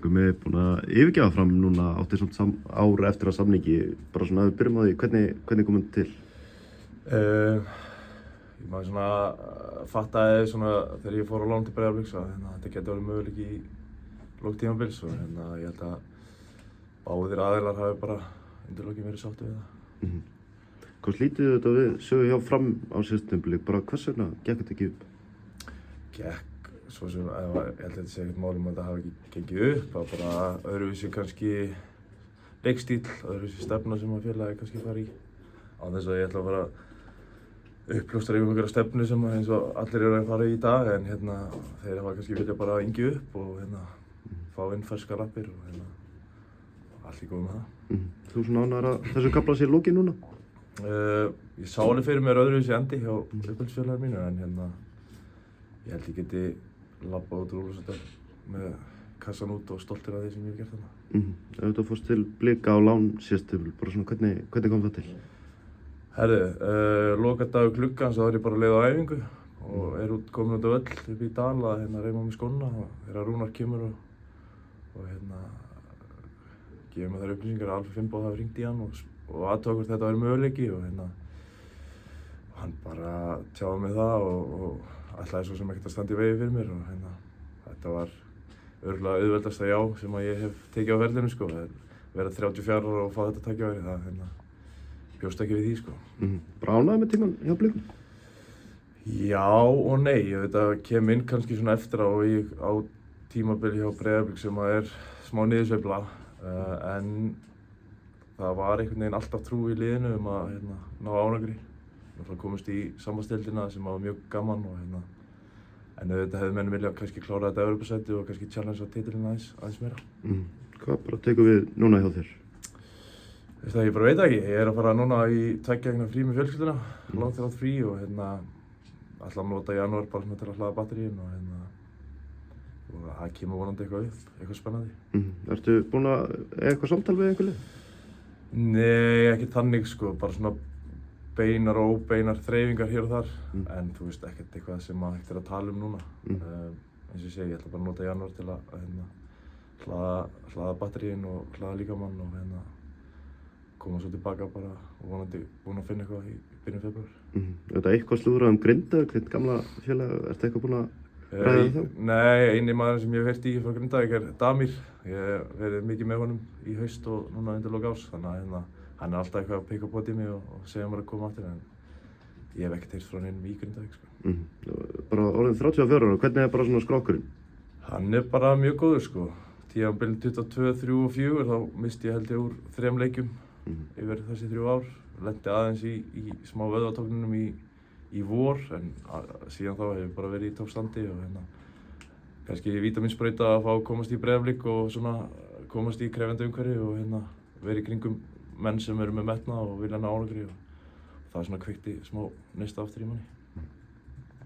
Gummi er búinn að yfirgefa Fram núna, átti samt ár eftir að samningi. Bara svona að við byrjum á því, hvernig kom þetta til? Maður svona fattaði svona þegar ég fór á lán til Breiðabliks að þetta geti verið möguleiki í lok tímabils og ég held að báðir aðilar hafi bara undir lokin verið sáttir við það. Hvað slítið þetta við sögu hjá Fram á síðasta tímabili? Bara hvers vegna gekk þetta ekki upp? Gekk, svo sem, ég held að þetta sé ekkert mál að þetta hafi ekki gengið upp. Það var bara öðruvísi kannski leikstíl, öðruvísi stefna sem að félagi kannski fara í. Á þess að ég ætla að fara uppljóstra yfir einhverja stefnu sem eins og allir eru að fara í dag en þeir hafa kannski vilja bara yngja upp og fá inn ferskar rappir og allt í góð með það. Þú svona ánægður að þessu kafla sé lokið núna? Ég sá alveg fyrir mér öðruvísi endi hjá uppáhaldsfélaginu mínu en ég held ég geti labbað út úr Ólafsvík með kassan út og stoltur af því sem ég hef gert þarna. Ef þú fórst til Blika á lán síðasta tímabil, bara svona hvernig kom það til? Herðu, lokadagur gluggans þá er ég bara að leiða á æfingu og er komin út á völl upp í dal að reyma mig skóna og þegar Rúnar kemur og gefur mér þær upplýsingar að Alfreð Finnboga hafi hringt í hann og aðtók hvort þetta væri möguleiki og hann bara tjáði mig það og ætlaði svo sem ekkert að standa í vegi fyrir mér og þetta var örugglega auðveldasta já sem að ég hef tekið á ferlinu sko, vera 34 ára og fá þetta tækifæri, það bjóst ekki við því sko. Bara ánægður með tímann hjá Blikum? Já og nei, þetta kem inn kannski svona eftir á tímabil hjá Breiðablik sem að smá niðursveifla en það var einhvern veginn alltaf trú í liðinu að ná árangri. Við komumst í sambandsdeildina sem var mjög gaman og en auðvitað hefði menn viljað kannski klára þetta Evrópusæti og kannski challenge á titilinn aðeins meira. Hvað bara tekur við núna hjá þér? Ég bara veit ekki. Ég er að fara núna í 2 vikna frí með fjölskylduna, langt þrátt frí og ætla að nota janúar bara til að hlaða batteríin og það kemur vonandi eitthvað spennandi. Ertu búinn að eiga eitthvað samtal við einhver lið? Nei, ekki þannig sko, bara svona beinar og óbeinar þreifingar hér og þar en þú veist ekkert eitthvað sem hægt að tala núna. Eins og ég segi, ég ætla bara að nota janúar til að hlaða batteríin og hlaða líkamann og koma svo tilbaka bara og vonandi búinn að finna eitthvað í byrjun febrúar. Þetta eitthvað slúðrað Grindavík, þitt gamla félag, ertu eitthvað búinn að ræða þá? Nei, eini maður sem ég hef heyrt í frá Grindavík Damir. Ég hef verið mikið með honum í haust og núna undir lok árs, þannig að hann alltaf eitthvað að peka upp á mig og segja mér að koma aftur en ég hef ekkert heyrt frá neinum í Grindavík sko. Bara orðin 34 ára, hvernig bara svona skrokkurinn? Hann bara mjög góður sko. Tímabilin 22, 3 og 4 þá misti ég held ég úr 3 leikjum yfir þessi 3 ár. Lenti aðeins í smá vöðvatóknunum í vor en síðan þá hef ég bara verið í toppstandi og kannski vítamínsprauta að fá að komast í Breiðablik og svona komast í krefjandi umhverfi og verið í kringum menn sem eru með metnað og vilja ná árangri og það svona kveikti smá neista aftur í manni.